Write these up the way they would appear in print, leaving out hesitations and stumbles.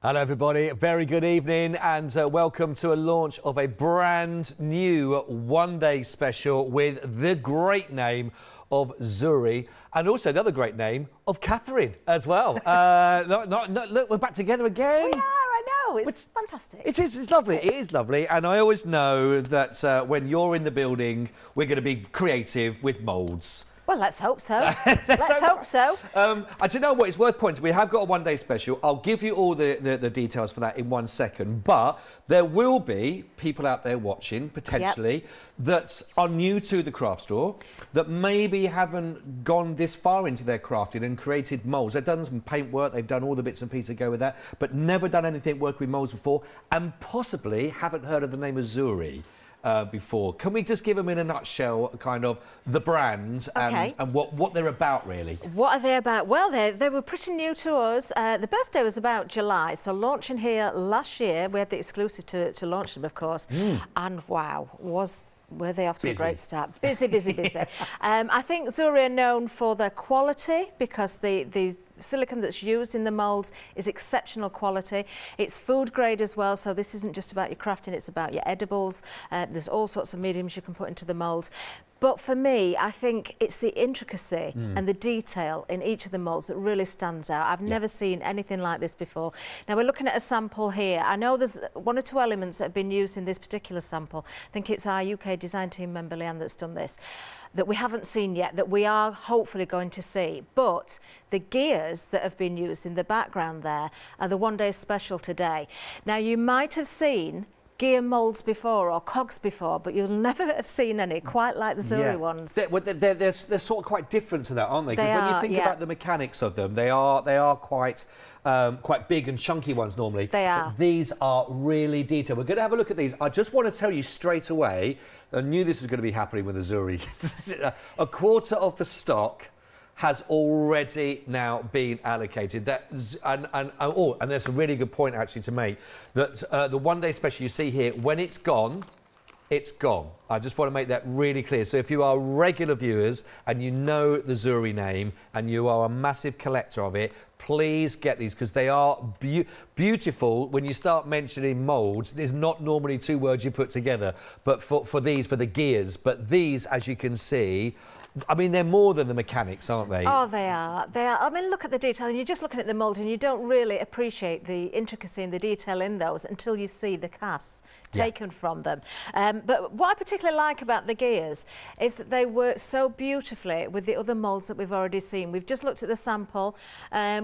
Hello everybody, very good evening and welcome to a launch of a brand new one-day special with the great name of Zuri and also the other great name of Kathryn as well. Look, we're back together again. We are, I know, it's fantastic. It is, it's lovely, it is lovely, and I always know that when you're in the building, we're going to be creative with moulds. Well, let's hope so. Let's hope so. I don't know what, it's worth pointing. We have got a one-day special. I'll give you all the details for that in 1 second. But there will be people out there watching, potentially, that are new to the craft store, that maybe haven't gone this far into their crafting and created moulds. They've done some paint work, they've done all the bits and pieces that go with that, but never done anything working with moulds before, and possibly haven't heard of the name of Zuri before. Can we just give them in a nutshell kind of the brand and what they're about really? What are they about? Well, they were pretty new to us. The birthday was about July, so launching here last year. We had the exclusive to launch them, of course, and wow, were they off to a great start. Busy, busy, busy. I think Zuri are known for their quality because the silicone that's used in the moulds is exceptional quality. It's food grade as well, so this isn't just about your crafting, it's about your edibles. There's all sorts of mediums you can put into the moulds. But for me, I think it's the intricacy and the detail in each of the moulds that really stands out. I've never seen anything like this before. Now, we're looking at a sample here. I know there's 1 or 2 elements that have been used in this particular sample. I think it's our UK design team member, Leanne, that's done this, that we haven't seen yet, that we are hopefully going to see. But the gears that have been used in the background there are the one-day special today. Now, you might have seen gear moulds before or cogs before, but you'll never have seen any quite like the Zuri ones. They're sort of quite different to that, aren't they? Because when you think about the mechanics of them, they are quite big and chunky ones normally. They are. But these are really detailed. We're going to have a look at these. I just want to tell you straight away, I knew this was going to be happening with the Zuri. A quarter of the stock has already now been allocated. And there's a really good point actually to make, that the one-day special you see here, when it's gone, it's gone. I just want to make that really clear. So if you are regular viewers and you know the Zuri name and you are a massive collector of it, please get these because they are beautiful. When you start mentioning moulds, there's not normally 2 words you put together, but for the gears. But these, as you can see, I mean, they're more than the mechanics, aren't they? Oh, they are. They are. I mean, look at the detail, and you're just looking at the mould, and you don't really appreciate the intricacy and the detail in those until you see the casts taken from them. But what I particularly like about the gears is that they work so beautifully with the other moulds that we've already seen. We've just looked at the sample.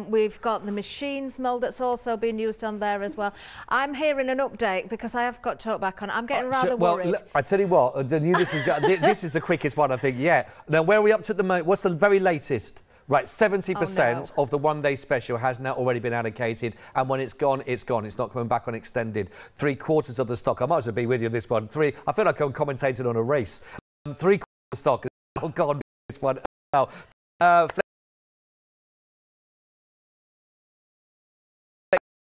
We've got the machines mould that's also been used on there as well. I'm hearing an update because I have got to talk back on. I'm getting rather worried. Well, I tell you what, this is the quickest one, I think, yet. Now, where are we up to at the moment? What's the very latest? Right, 70% of the one-day special has now already been allocated, and when it's gone, it's gone. It's not coming back on extended. 3/4 of the stock. I might as well be with you on this one. I feel like I'm commentating on a race. 3/4 of the stock is now gone. This one.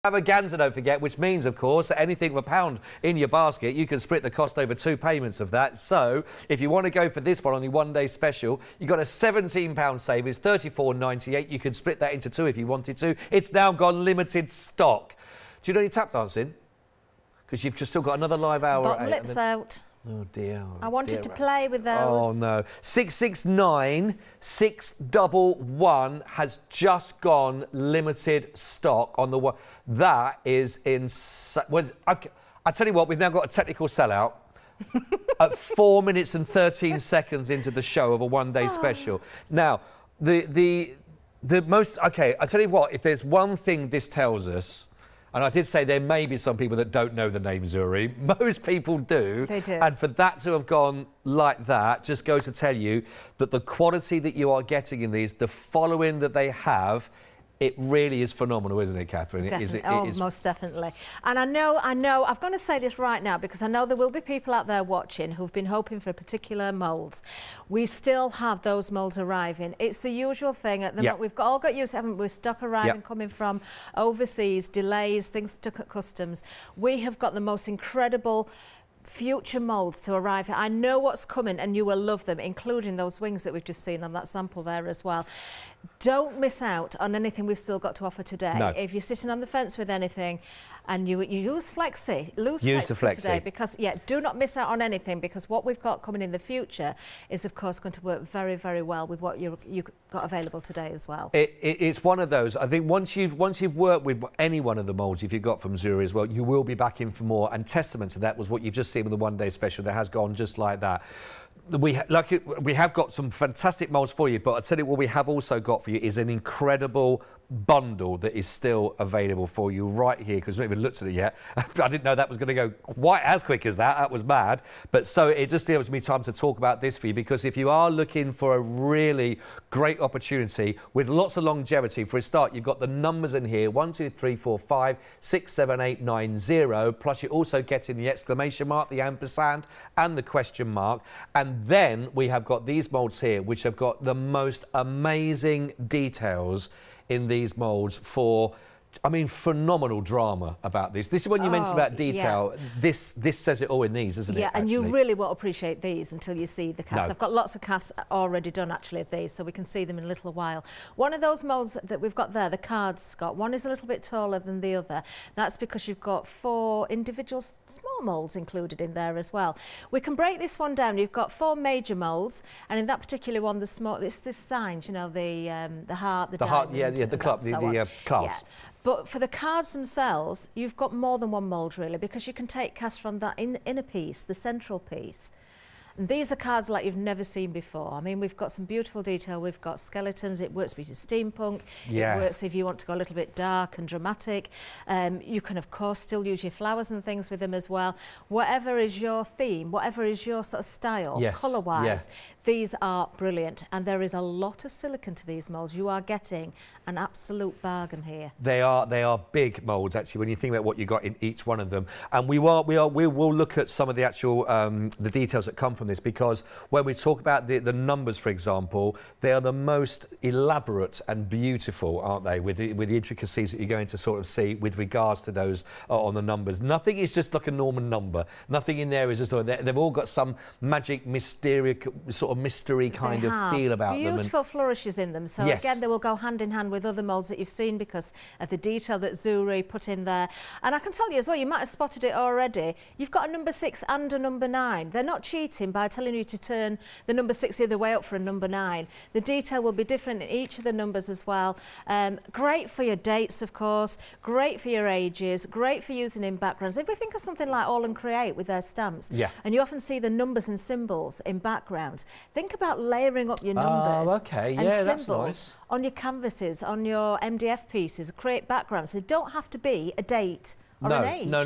Flextravaganza, don't forget, which means, of course, that anything with £1 in your basket, you can split the cost over 2 payments of that. So, if you want to go for this one on the one-day special, you've got a £17 savings, £34.98. You can split that into 2 if you wanted to. It's now gone limited stock. Do you know any tap dancing? Because you've just still got another live hour. Bottom lips out. Oh dear. I wanted to play with those. Oh no. 669 611 has just gone limited stock on the one. That is I tell you what, we've now got a technical sellout at 4 minutes and 13 seconds into the show of a one-day special. Now, I tell you what, if there's one thing this tells us, and I did say there may be some people that don't know the name Zuri. Most people do. They do. And for that to have gone like that just goes to tell you that the quality that you are getting in these, the following that they have, it really is phenomenal, isn't it, Kathryn? Definitely. Most definitely. And I know, I'm going to say this right now because I know there will be people out there watching who've been hoping for particular moulds. We still have those moulds arriving. It's the usual thing at the moment. We've all got used, haven't we? Stuff arriving, coming from overseas, delays, things stuck at customs. We have got the most incredible future moulds to arrive here. I know what's coming and you will love them, including those wings that we've just seen on that sample there as well. Don't miss out on anything we've still got to offer today. No. If you're sitting on the fence with anything and you use Flexi, use the Flexi today, because do not miss out on anything, because what we've got coming in the future is of course going to work very, very well with what you've got available today as well. It's one of those. I think once you've worked with any one of the moulds you've got from Zuri as well, you will be back in for more. And testament to that was what you've just seen with the one day special that has gone just like that. We have got some fantastic moulds for you, but I'll tell you what we have also got for you is an incredible bundle that is still available for you right here, because we've not even looked at it yet. I didn't know that was going to go quite as quick as that. That was mad. But so it just gives me time to talk about this for you, because if you are looking for a really great opportunity with lots of longevity, for a start, you've got the numbers in here, 1, 2, 3, 4, 5, 6, 7, 8, 9, 0, plus you're also getting the exclamation mark, the ampersand, and the question mark. And then we have got these moulds here, which have got the most amazing details in these moulds for, I mean, phenomenal drama about this. This is when you mentioned about detail. Yeah. This says it all in these, doesn't it? Yeah, and you really won't appreciate these until you see the casts. No. I've got lots of casts already done actually of these, so we can see them in a little while. One of those moulds that we've got there, the cards, Scott, one is a little bit taller than the other. That's because you've got 4 individual small moulds included in there as well. We can break this one down. You've got 4 major moulds, and in that particular one, the small, it's the signs, you know, the heart, the diamond, yeah, the club, the cards. Yeah. But for the cards themselves, you've got more than one mould really, because you can take casts from that inner piece, the central piece. And these are cards like you've never seen before. I mean, we've got some beautiful detail. We've got skeletons. It works with steampunk. Yeah. It works if you want to go a little bit dark and dramatic. You can, of course, still use your flowers and things with them as well. Whatever is your theme, whatever is your sort of style, yes. Colour-wise, yes. These are brilliant. And there is a lot of silicone to these moulds. You are getting an absolute bargain here. They are big moulds, actually, when you think about what you got in each one of them. And we will look at some of the actual the details that come from this, because when we talk about the numbers, for example, they are the most elaborate and beautiful, aren't they, with the intricacies that you're going to sort of see with regards to those on the numbers. Nothing is just like a normal number. Nothing in there is just, they've all got some magic, mysterious, sort of mystery kind of feel about them. Beautiful flourishes in them. So yes. Again, they will go hand in hand with other moulds that you've seen because of the detail that Zuri put in there. And I can tell you as well, you might have spotted it already, you've got a number 6 and a number 9. They're not cheating by telling you to turn the number 6 the other way up for a number 9. The detail will be different in each of the numbers as well. Great for your dates, of course, great for your ages, great for using in backgrounds. If we think of something like All and Create with their stamps, yeah. And you often see the numbers and symbols in backgrounds, think about layering up your numbers and symbols on your canvases, on your MDF pieces, create backgrounds. They don't have to be a date or an age. No,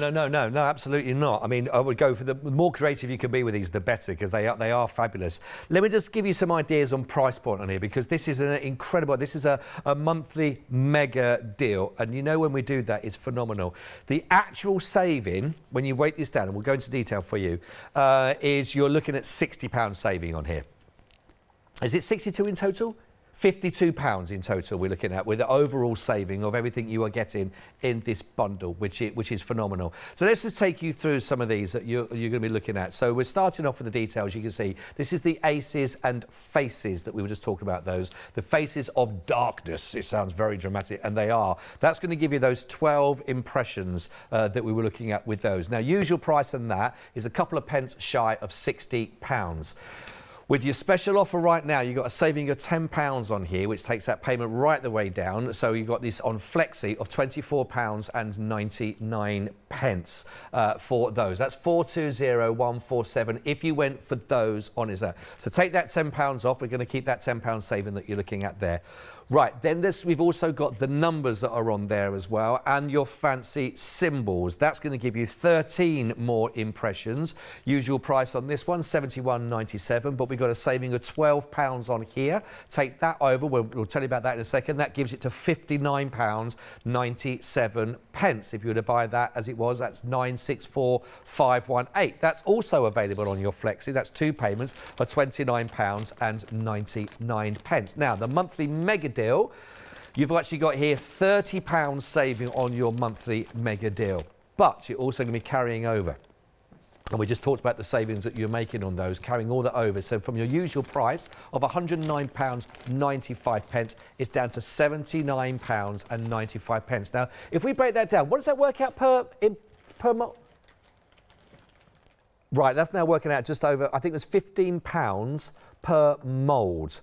absolutely not. I mean, I would go for the more creative you can be with these, the better, because they are fabulous. Let me just give you some ideas on price point on here, because this is an incredible, this is a monthly mega deal, and you know when we do that, it's phenomenal. The actual saving, when you weight this down, and we'll go into detail for you, is you're looking at £60 saving on here. Is it 62 in total? £52 in total we're looking at, with the overall saving of everything you are getting in this bundle, which is phenomenal. So let's just take you through some of these that you're going to be looking at. So we're starting off with the details. You can see this is the aces and faces that we were just talking about, those. The faces of darkness. It sounds very dramatic, and they are. That's going to give you those 12 impressions that we were looking at with those. Now, usual price on that is a couple of pence shy of £60. With your special offer right now, you've got a saving of £10 on here, which takes that payment right the way down. So you've got this on Flexi of £24.99 for those. That's 420147 if you went for those on its own. So take that £10 off. We're going to keep that £10 saving that you're looking at there. Right, then we've also got the numbers that are on there as well, and your fancy symbols. That's going to give you 13 more impressions. Usual price on this one, £71.97, but we've got a saving of £12 on here. Take that over, we'll tell you about that in a second. That gives it to £59.97. If you were to buy that as it was, that's 964,518. That's also available on your Flexi. That's 2 payments for £29.99. Now, the monthly mega deal, you've actually got here £30 saving on your monthly mega deal, but you're also going to be carrying over And we just talked about the savings that you're making on those, carrying all that over. So from your usual price of £109.95, it's down to £79.95. Now, if we break that down, what does that work out per mould? Right, that's now working out just over, I think it was £15 per mould.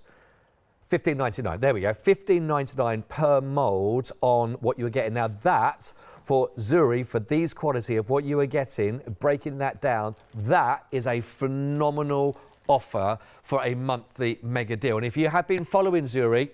£15.99, there we go, £15.99 per mould on what you were getting. Now that, for Zuri, for these quality of what you were getting, breaking that down, that is a phenomenal offer for a monthly mega deal. And if you have been following Zuri,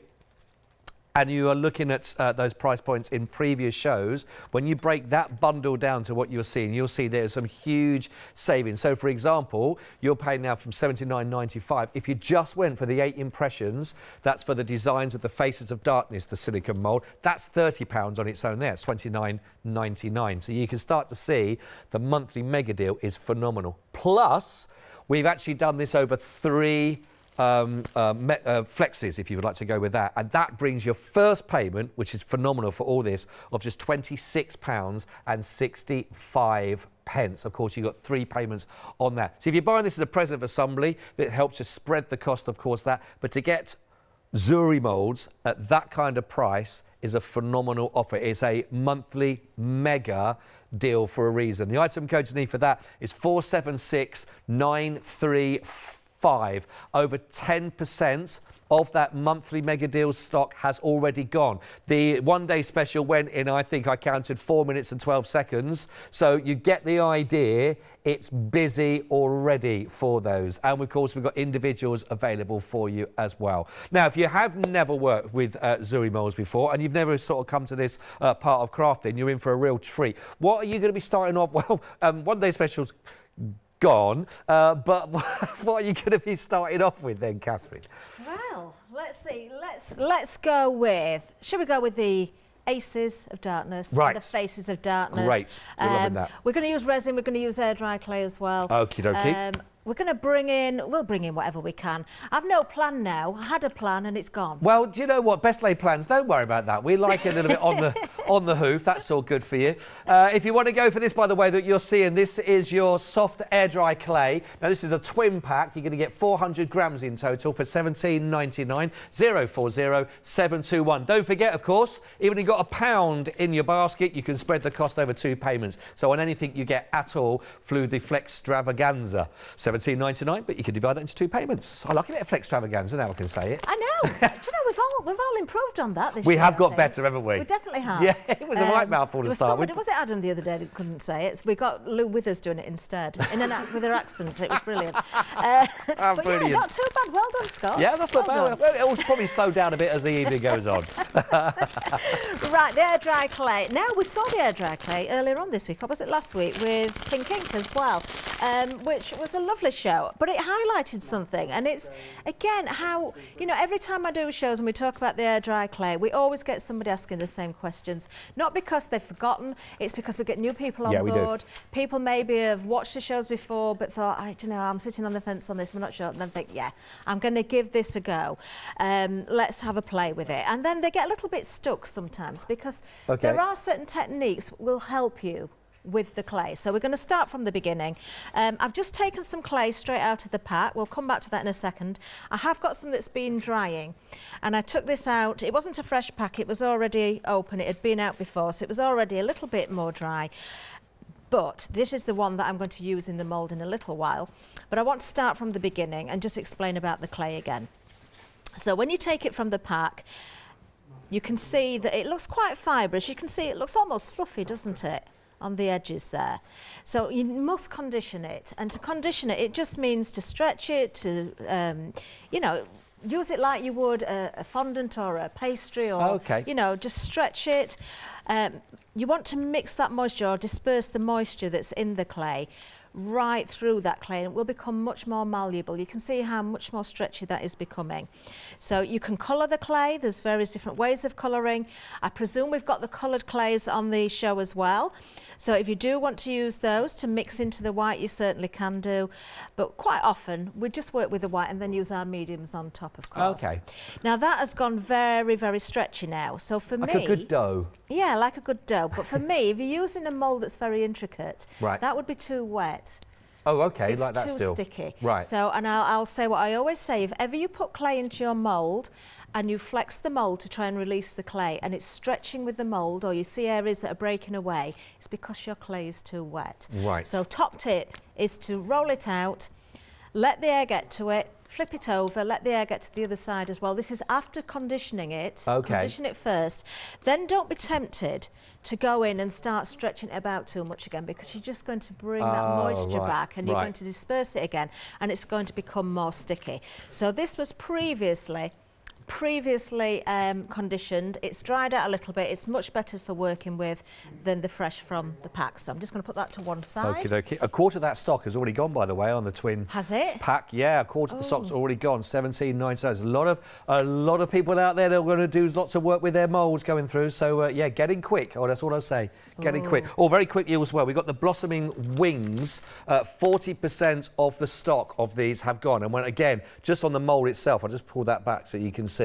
and you are looking at those price points in previous shows, when you break that bundle down to what you're seeing, you'll see there's some huge savings. So, for example, you're paying now from $79.95. If you just went for the 8 impressions, that's for the designs of the Faces of Darkness, the silicone mould, that's £30 on its own there. It's $29.99. So you can start to see the monthly mega deal is phenomenal. Plus, we've actually done this over 3 flexes, if you would like to go with that, and that brings your first payment, which is phenomenal for all this, of just £26.65. Of course, you've got 3 payments on that. So if you're buying this as a present for somebody, it helps to spread the cost, of course, that. But to get Zuri moulds at that kind of price is a phenomenal offer. It's a monthly mega deal for a reason. The item code you need for that is 476935. Over 10% of that monthly mega deal stock has already gone. The one-day special went in, I think I counted 4 minutes and 12 seconds. So you get the idea. It's busy already for those. And of course, we've got individuals available for you as well. Now, if you have never worked with Zuri moulds before and you've never sort of come to this part of crafting, you're in for a real treat. What are you going to be starting off? Well, one-day specials gone, but what are you going to be starting off with then, Kathryn? Well, let's see. Let's go with. Should we go with the Aces of Darkness? Right. The Faces of Darkness. Great. We're loving that. We're going to use resin. We're going to use air dry clay as well. Okie dokie. We're going to bring in. We'll bring in whatever we can. I've no plan now. I had a plan and it's gone. Well, do you know what? Best laid plans. Don't worry about that. We like it a little bit on the hoof. That's all good for you. If you want to go for this, by the way, that you're seeing, this is your soft air dry clay. Now, this is a twin pack. You're going to get 400 grams in total for $17.99. 040721. Don't forget, of course, even if you've got £1 in your basket, you can spread the cost over 2 payments. So on anything you get at all through the Flextravaganza. $17.99, but you can divide it into 2 payments. I like a bit of Flextravaganza now, I can say it. I know. Do you know, we've all improved on that this year. We have got better, haven't we? We definitely have. Yeah, it was a right mouthful to start with. Was it Adam the other day that couldn't say it? We got Lou Withers doing it instead, with her accent. It was brilliant. But brilliant. yeah, not too bad. Well done, Scott. Yeah, that's not bad. It will probably slow down a bit as the evening goes on. Right, the air dry clay. Now, we saw the air dry clay earlier on this week, or was it last week, with Pink Ink as well, which was a lovely show. But it highlighted something, and it's, again, how, you know, every time I do shows and we talk about the air dry clay, we always get somebody asking the same questions. Not because they've forgotten, it's because we get new people on board. People maybe have watched the shows before but thought, I don't know, I'm sitting on the fence on this, we're not sure, and then think, yeah, I'm going to give this a go. Let's have a play with it. And then they get a little bit stuck sometimes because there are certain techniques that will help you with the clay. So we're going to start from the beginning. I've just taken some clay straight out of the pack. We'll come back to that in a second. I have got some that's been drying, and I took this out. It wasn't a fresh pack, it was already open. It had been out before, so it was already a little bit more dry. But this is the one that I'm going to use in the mould in a little while. But I want to start from the beginning and just explain about the clay again. So when you take it from the pack, you can see that it looks quite fibrous. You can see it looks almost fluffy, doesn't it, on the edges there. So you must condition it, and to condition it, it just means to stretch it, to you know, use it like you would a fondant or a pastry, or you know, just stretch it. You want to mix that moisture or disperse the moisture that's in the clay right through that clay, and it will become much more malleable. You can see how much more stretchy that is becoming. So you can colour the clay. There's various different ways of colouring. I presume we've got the coloured clays on the show as well. So if you do want to use those to mix into the white, you certainly can do. But quite often, we just work with the white and then use our mediums on top, of course. Okay. Now that has gone very, very stretchy now. So for me... Like a good dough. Yeah, like a good dough. But for me, if you're using a mould that's very intricate, that would be too wet. Oh, okay, it's like that too still. sticky. Right. So, and I'll say what I always say, if ever you put clay into your mould and you flex the mould to try and release the clay and it's stretching with the mould, or you see areas that are breaking away, it's because your clay is too wet. Right. So top tip is to roll it out, let the air get to it, flip it over, let the air get to the other side as well. This is after conditioning it. Okay. Condition it first. Then don't be tempted to go in and start stretching it about too much again, because you're just going to bring that moisture back and you're going to disperse it again and it's going to become more sticky. So this was previously conditioned. It's dried out a little bit. It's much better for working with than the fresh from the pack. So I'm just going to put that to one side. Okay. A quarter of that stock has already gone, by the way, on the twin Has it? pack. Yeah, a quarter of the stock's already gone. 17.99. There's a lot of people out there that are going to do lots of work with their moulds going through. So yeah, getting quick. Oh, that's all I'll say. Getting quick. Oh, very quickly as well. We've got the blossoming wings. 40% of the stock of these have gone. And when again, just on the mould itself, I'll just pull that back so you can see.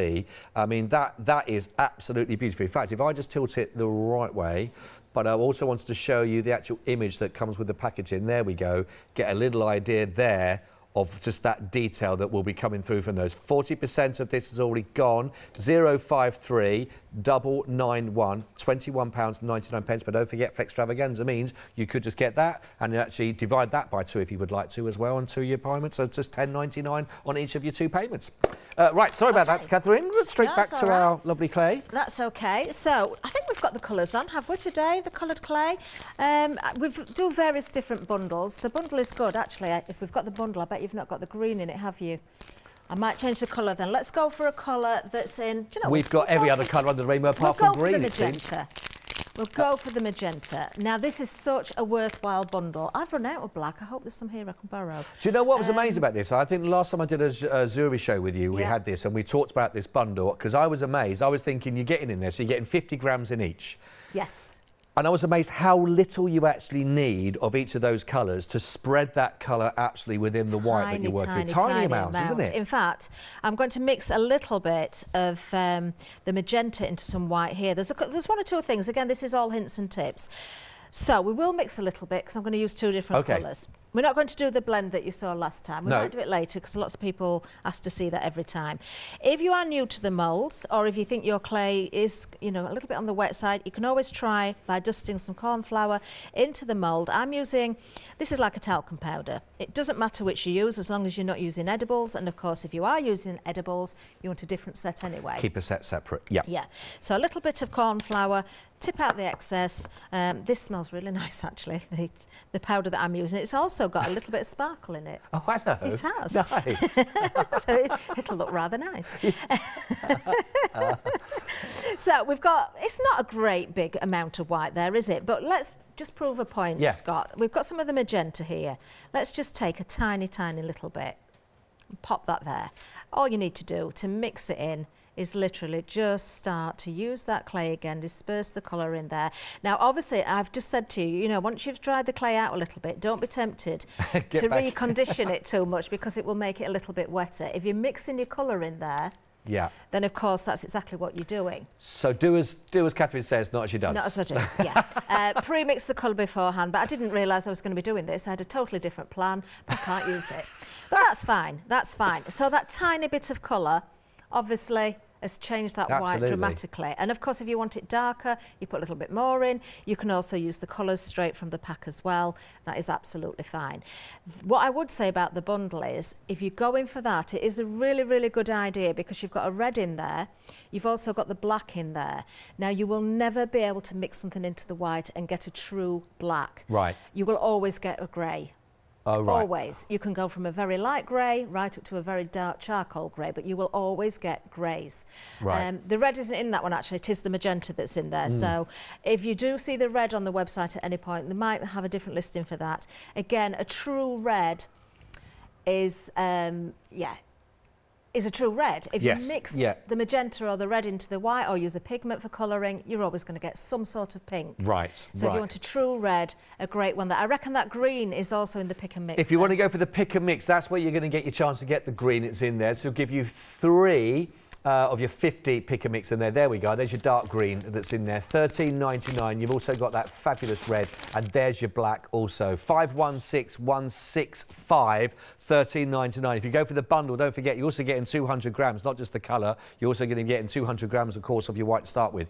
I mean, that is absolutely beautiful. In fact, if I just tilt it the right way, but I also wanted to show you the actual image that comes with the packaging. There we go. Get a little idea there of just that detail that will be coming through from those. 40% of this is already gone. 053 991 £21.99. But don't forget, Flextravaganza means you could just get that and actually divide that by 2 if you would like to as well on 2 year payments. So it's just £10.99 on each of your 2 payments. Right, sorry about that, Kathryn. Straight back to our lovely clay. That's okay. So I think we've got the colours on, have we, today? The coloured clay. We do various different bundles. The bundle is good, actually. If we've got the bundle, I bet you've not got the green in it, have you? I might change the colour then. Let's go for a colour that's in... Do you know, we've got every other colour under the rainbow apart from green, it seems. We'll go for the magenta. Now, this is such a worthwhile bundle. I've run out of black. I hope there's some here I can borrow. Do you know what was amazing about this? I think the last time I did a Zuri show with you, we had this and we talked about this bundle because I was amazed. I was thinking you're getting in there, so you're getting 50 grams in each. Yes. And I was amazed how little you actually need of each of those colours to spread that colour actually within the white that you're working with. Tiny amounts, isn't it? In fact, I'm going to mix a little bit of the magenta into some white here. There's 1 or 2 things. Again, this is all hints and tips. So we will mix a little bit because I'm going to use 2 different colours. We're not going to do the blend that you saw last time. We might do it later because lots of people ask to see that every time. If you are new to the moulds, or if you think your clay is, you know, a little bit on the wet side, you can always try by dusting some corn flour into the mould. I'm using, this is like a talcum powder. It doesn't matter which you use as long as you're not using edibles. And of course, if you are using edibles, you want a different set anyway. Keep a set separate, yeah. Yeah. So a little bit of corn flour, tip out the excess. This smells really nice, actually, the powder that I'm using. It's also got a little bit of sparkle in it. Oh, I know. It has. Nice. So it'll look rather nice. So we've got, it's not a great big amount of white there, is it? But let's just prove a point, Scott. We've got some of the magenta here. Let's just take a tiny, tiny little bit and pop that there. All you need to do to mix it in is literally just start to use that clay again, disperse the colour in there. Now, obviously, I've just said to you, you know, once you've dried the clay out a little bit, don't be tempted to recondition it too much because it will make it a little bit wetter. If you're mixing your colour in there, then of course that's exactly what you're doing. So do as Kathryn says, not as she does. Not as I do, yeah. Pre-mix the colour beforehand, but I didn't realise I was going to be doing this. I had a totally different plan, but I can't use it. But that's fine, that's fine. So that tiny bit of colour, obviously, has changed that white dramatically. And of course, if you want it darker, you put a little bit more in. You can also use the colours straight from the pack as well. That is absolutely fine. What I would say about the bundle is, if you're going for that, it is a really, really good idea because you've got a red in there. You've also got the black in there. Now, you will never be able to mix something into the white and get a true black. Right. You will always get a grey. Oh, right. Always. You can go from a very light grey right up to a very dark charcoal grey, but you will always get greys. Right. The red isn't in that one, actually. It is the magenta that's in there. So if you do see the red on the website at any point, they might have a different listing for that. Again, a true red is, is a true red. If you mix the magenta or the red into the white or use a pigment for colouring, you're always going to get some sort of pink. Right. So if you want a true red, a great one. That I reckon that green is also in the pick and mix. If you want to go for the pick and mix, that's where you're going to get your chance to get the green. It's in there. So it'll give you 3 of your 50 pick and mix in there. There we go. There's your dark green that's in there. $13.99. You've also got that fabulous red, and there's your black also. 516165. $13.99. If you go for the bundle, don't forget you're also getting 200 grams, not just the colour. You're also going to get 200 grams, of course, of your white to start with.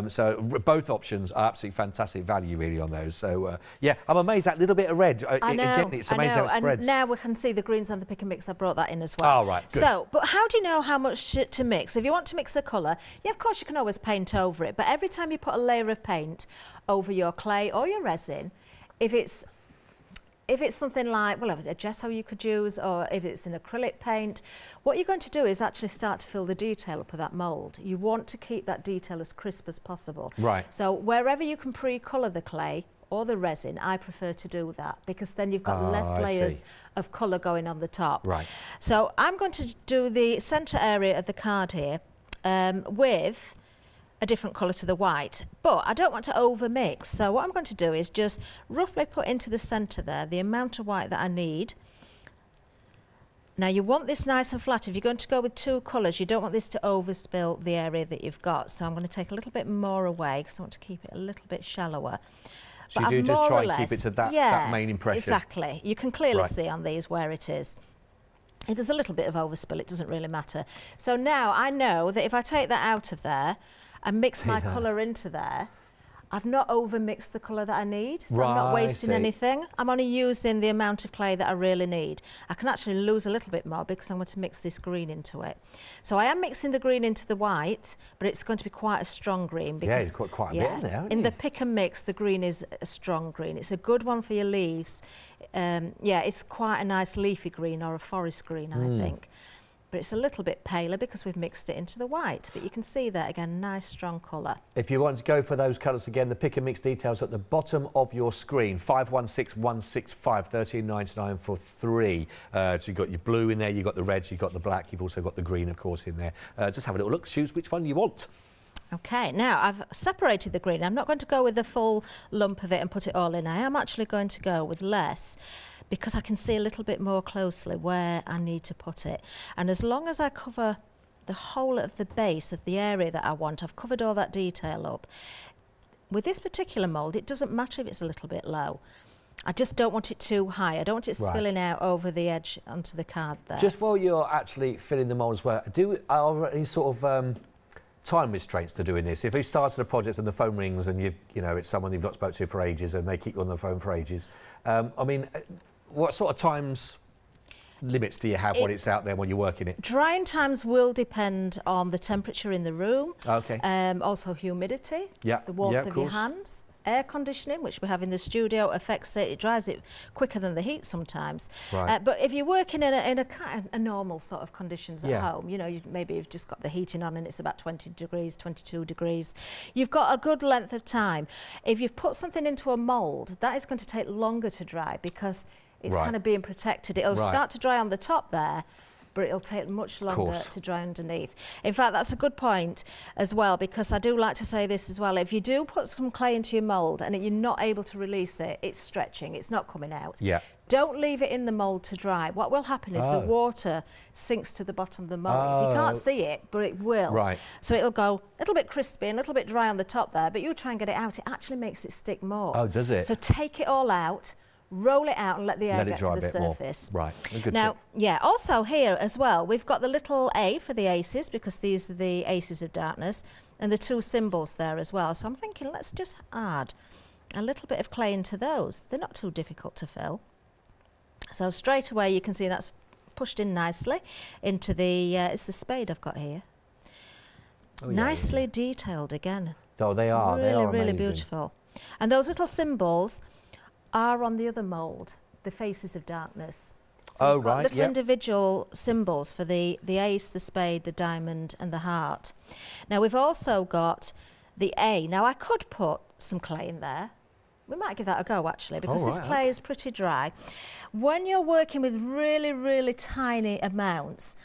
So both options are absolutely fantastic value, really, on those. So yeah, I'm amazed that little bit of red. I know. Again, it's amazing how it spreads. And now we can see the greens and the pick and mix. I brought that in as well. Oh, right. Good. So, but how do you know how much to mix? If you want to mix the colour, yeah, of course you can always paint over it. But every time you put a layer of paint over your clay or your resin, if it's something like, well, a gesso you could use, or if it's an acrylic paint, what you're going to do is actually start to fill the detail up of that mould. You want to keep that detail as crisp as possible. Right. So wherever you can pre-colour the clay or the resin, I prefer to do that, because then you've got less layers of colour going on the top. Right. So I'm going to do the centre area of the card here with a different colour to the white, but I don't want to over mix. So what I'm going to do is just roughly put into the centre there the amount of white that I need. Now you want this nice and flat. If you're going to go with two colours, you don't want this to overspill the area that you've got. So I'm going to take a little bit more away because I want to keep it a little bit shallower. So you do just try and keep it to that main impression. Exactly. You can clearly see on these where it is. If there's a little bit of overspill, it doesn't really matter. So now I know that if I take that out of there and mix my colour into there, I've not over mixed the colour that I need, so I'm not wasting anything. I'm only using the amount of clay that I really need. I can actually lose a little bit more because I'm going to mix this green into it. So I am mixing the green into the white, but it's going to be quite a strong green. Because, yeah, you've got quite a bit in there, haven't you? In the pick and mix, the green is a strong green. It's a good one for your leaves. Yeah, it's quite a nice leafy green or a forest green, I think. But it's a little bit paler because we've mixed it into the white. But you can see that again, nice strong colour. If you want to go for those colours again, the pick and mix details at the bottom of your screen. 516165, $13.99 for 3. So you've got your blue in there, you've got the reds, you've got the black, you've also got the green, of course, in there. Just have a little look, choose which one you want. Okay, now I've separated the green. I'm not going to go with the full lump of it and put it all in. I am actually going to go with less, because I can see a little bit more closely where I need to put it. And as long as I cover the whole of the base of the area that I want, I've covered all that detail up. With this particular mould, it doesn't matter if it's a little bit low. I just don't want it too high. I don't want it spilling out over the edge onto the card there. Just while you're actually filling the mould as well, are there any sort of time restraints to doing this? If you started a project and the phone rings and you know it's someone you've not spoken to for ages and they keep you on the phone for ages, I mean, what sort of times limits do you have when it's out there when you're working it? Drying times will depend on the temperature in the room. Okay. Also humidity, the warmth of your hands. Air conditioning, which we have in the studio, affects it. It dries it quicker than the heat sometimes. Right. But if you're working in a normal sort of conditions at home, you know, maybe you've just got the heating on and it's about 20 degrees, 22 degrees, you've got a good length of time. If you've put something into a mould, that is going to take longer to dry because it's kind of being protected. It'll start to dry on the top there, but it'll take much longer to dry underneath. In fact, that's a good point as well, because I do like to say this as well. If you do put some clay into your mould and you're not able to release it, it's stretching, it's not coming out. Yeah. Don't leave it in the mould to dry. What will happen is the water sinks to the bottom of the mould. You can't see it, but it will. Right. So it'll go a little bit crispy and a little bit dry on the top there, but you try and get it out, it actually makes it stick more. Oh, does it? So take it all out, roll it out and let the air get to the surface. More. Right, a good now, tip. yeah, also here as well, we've got the little A for the aces, because these are the aces of darkness, and the 2 symbols there as well. So I'm thinking, let's just add a little bit of clay into those. They're not too difficult to fill. So straight away you can see that's pushed in nicely into the, it's the spade I've got here. Oh, nicely detailed again. Oh, they are. Really, they are really amazing. beautiful. And those little symbols are on the other mould, the faces of darkness. So we've got little individual symbols for the ace, the spade, the diamond and the heart. Now we've also got the A. Now I could put some clay in there. We might give that a go actually, because this clay is pretty dry. When you're working with really, really tiny amounts,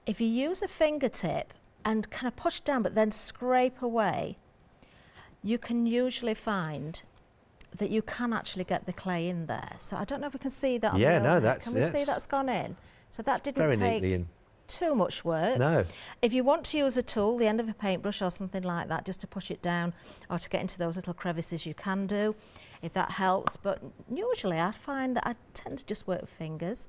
if you use a fingertip and kind of push down but then scrape away, you can usually find that you can actually get the clay in there. So I don't know if we can see that on the overhead. Can we see that's gone in? So that didn't take too much work. No. If you want to use a tool, the end of a paintbrush or something like that, just to push it down or to get into those little crevices, you can do, if that helps. But usually I find that I tend to just work with fingers.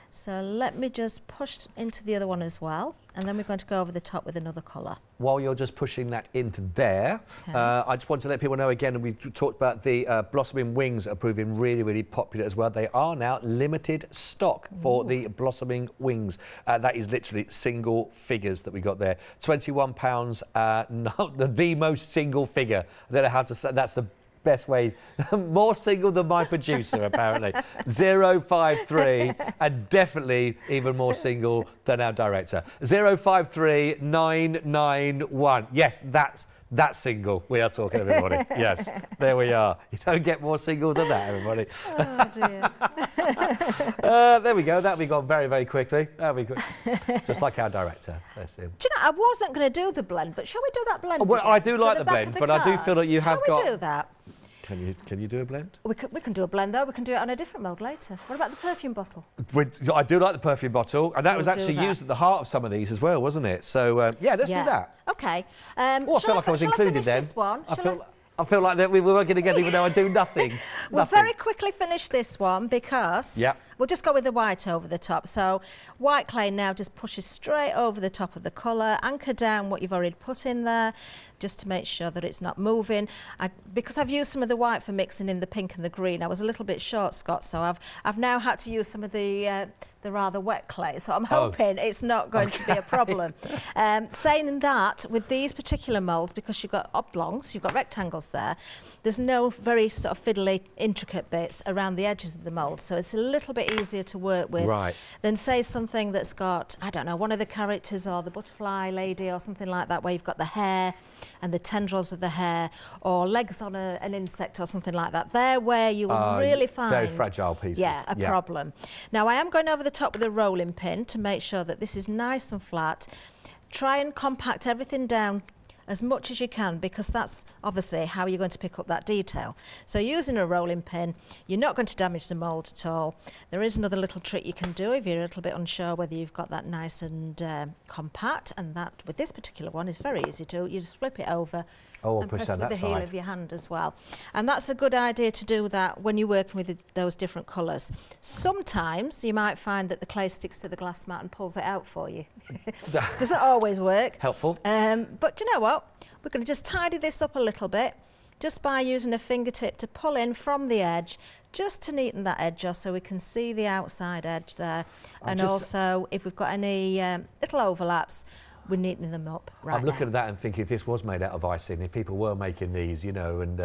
So let me just push into the other one as well, and then we're going to go over the top with another colour. While you're just pushing that into there, Okay. I just want to let people know again, and we talked about the blossoming wings are proving really, really popular as well. They are now limited stock for the blossoming wings. That is literally single figures that we got there. £21, the most single figure. I don't know how to say, that's the best way, more single than my producer apparently. 053, and definitely even more single than our director. 053991. Yes, that's single we are talking, everybody. Yes, there we are. You don't get more single than that, everybody. Oh dear. There we go. That we got very, very quickly. That'll be quick. Just like our director. That's him. Do you know, I wasn't going to do the blend, but shall we do that blend? Oh, well, again I do for like the the back blend, of the but I do card? feel that you have got. Shall we do that? Can you do a blend? We can do a blend though. We can do it on a different mould later. What about the perfume bottle? I do like the perfume bottle, and that was We'll do actually that. used at the heart of some of these as well, wasn't it? So yeah, let's do that. Okay. Oh, I feel like I was included then. This one? I feel like that we were working together even though I do nothing. We'll Nothing. very quickly finish this one because we'll just go with the white over the top. So white clay now just pushes straight over the top of the colour, anchor down what you've already put in there, just to make sure that it's not moving. Because I've used some of the white for mixing in the pink and the green, I was a little bit short, Scott, so I've now had to use some of the rather wet clay, so I'm hoping it's not going to be a problem. Saying that, with these particular moulds, because you've got oblongs, you've got rectangles there, there's no very sort of fiddly, intricate bits around the edges of the mould, so it's a little bit easier to work with than, say, something that's got, I don't know, one of the characters or the butterfly lady or something like that, where you've got the hair and the tendrils of the hair, or legs on an insect or something like that. They're where you will really find very fragile pieces. a problem. Now I am going over the top with a rolling pin to make sure that this is nice and flat. Try and compact everything down as much as you can, because that's obviously how you're going to pick up that detail. So using a rolling pin, you're not going to damage the mould at all. There is another little trick you can do if you're a little bit unsure whether you've got that nice and compact, and that with this particular one is very easy to. You just flip it over and press with the heel of your hand as well. And that's a good idea to do that when you're working with those different colours. Sometimes you might find that the clay sticks to the glass mat and pulls it out for you. Doesn't always work. Helpful. But you know what? We're going to just tidy this up a little bit just by using a fingertip to pull in from the edge, just to neaten that edge off so we can see the outside edge there. And also, if we've got any little overlaps, we're neatening them up right I'm looking at that and thinking, if this was made out of icing, if people were making these, you know, and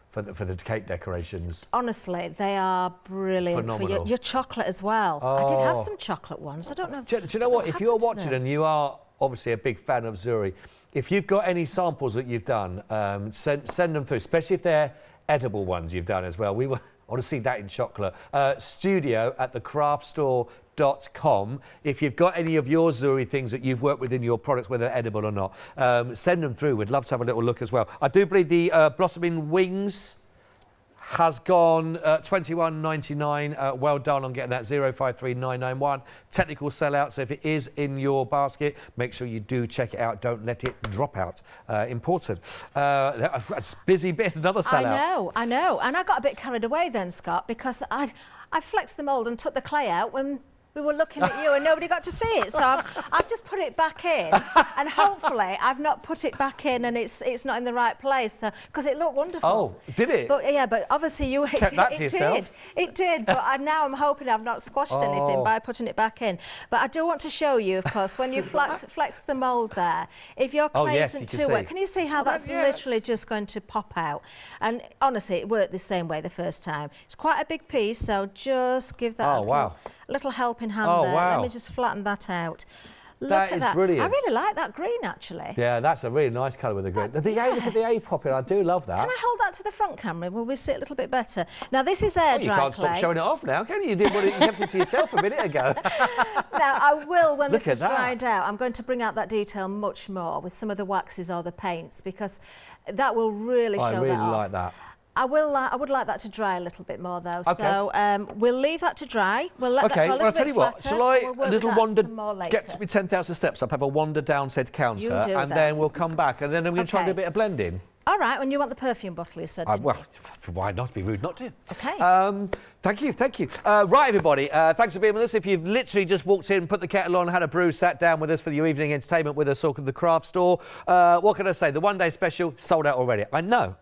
for the cake decorations. Honestly, they are brilliant. Phenomenal. For your chocolate as well. I did have some chocolate ones. I don't know. Do you know what? If you're watching and you are obviously a big fan of Zuri, if you've got any samples that you've done, send them through, especially if they're edible ones you've done as well. I want to see that in chocolate. studio@thecraftstore.com. If you've got any of your Zuri things that you've worked with in your products, whether they're edible or not, send them through. We'd love to have a little look as well. I do believe the blossoming wings has gone $21.99. Well done on getting that. 053991. Technical sellout, so if it is in your basket, make sure you do check it out. Don't let it drop out. Important. That's busy bit, another sellout. I know. And I got a bit carried away then, Scott, because I flexed the mould and took the clay out when we were looking at you and nobody got to see it. So I've just put it back in, and hopefully I've not put it back in and it's not in the right place, because it looked wonderful. Oh, did it? But obviously you kept that to yourself. It did, but now I'm hoping I've not squashed anything by putting it back in. But I do want to show you, of course, when you flex the mould there, if your clay isn't too wet, can you see how that's literally just going to pop out? And honestly, it worked the same way the first time. It's quite a big piece, so just give that little helping hand there. Let me just flatten that out. Look at that. Brilliant. I really like that green, actually. Yeah, that's a really nice colour with the green. Look at the A popping. I do love that. Can I hold that to the front camera? Will we see it a little bit better? Now, this is air dry clay. You can't stop showing it off now, can you? You kept it to yourself a minute ago. Now, I will, when this is dried out, I'm going to bring out that detail much more with some of the waxes or the paints, because that will really show that off. I really like that. I would like that to dry a little bit more though. Okay. So we'll leave that to dry. We'll let that go a little well, I'll tell you what. flatter, Shall I we'll work a little with that wander? some more later. Get to me 10,000 steps up. Have a wander down said counter, You do and that. then we'll come back, and then we're going to try and do a bit of blending. All right. When you want the perfume bottle, you said. Well, why not? Be rude not to. Okay. Thank you, thank you. Right, everybody, thanks for being with us. If you've literally just walked in, put the kettle on, had a brew, sat down with us for your evening entertainment with us, or the craft store, what can I say? The one-day special sold out already. I know.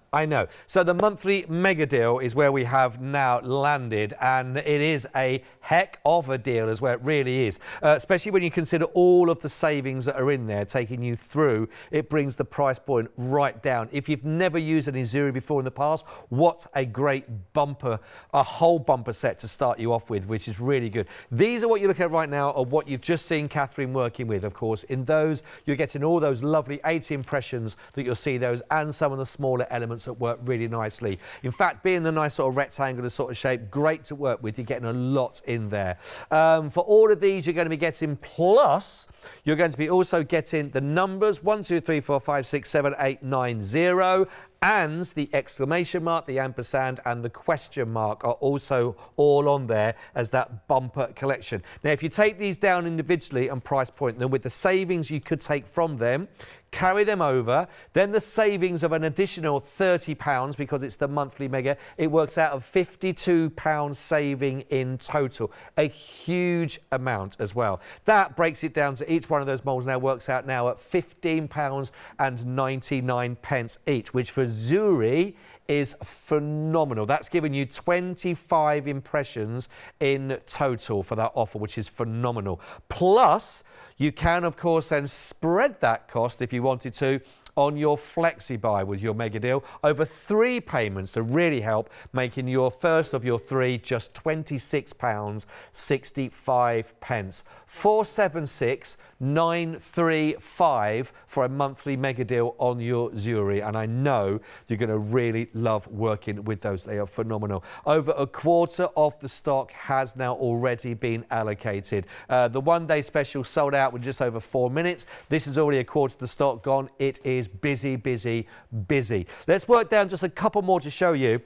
So the monthly mega deal is where we have now landed, and it is a heck of a deal as well. It really is, especially when you consider all of the savings that are in there, taking you through. It brings the price point right down. If you've never used any Zuri before in the past, what a great bumper, a whole bumper set to start you off with, which is really good. These are what you're looking at right now, are what you've just seen Kathryn working with. Of course, in those you're getting all those lovely 80 impressions that you'll see those, and some of the smaller elements that work really nicely. In fact, being the nice sort of rectangular sort of shape, great to work with. You're getting a lot in there. For all of these, you're going to be getting, plus you're going to be also getting the numbers 1, 2, 3, 4, 5, 6, 7, 8, 9, 0. And the exclamation mark, the ampersand, and the question mark are also all on there as that bumper collection. Now, if you take these down individually and price point them with the savings you could take from them, carry them over, then the savings of an additional £30 because it's the monthly mega, it works out of £52 saving in total. A huge amount as well. That breaks it down to each one of those moulds now works out now at £15.99 each, which for Zuri is phenomenal. That's given you 25 impressions in total for that offer, which is phenomenal. Plus, you can, of course, then spread that cost if you wanted to on your flexi buy with your mega deal over 3 payments to really help, making your first of your 3 just £26.65. 476-935 for a monthly mega deal on your Zuri, and I know you're going to really love working with those. They are phenomenal. Over a quarter of the stock has now already been allocated. The one-day special sold out with just over 4 minutes. This is already a quarter of the stock gone. It is busy, busy, busy. Let's work down just a couple more to show you.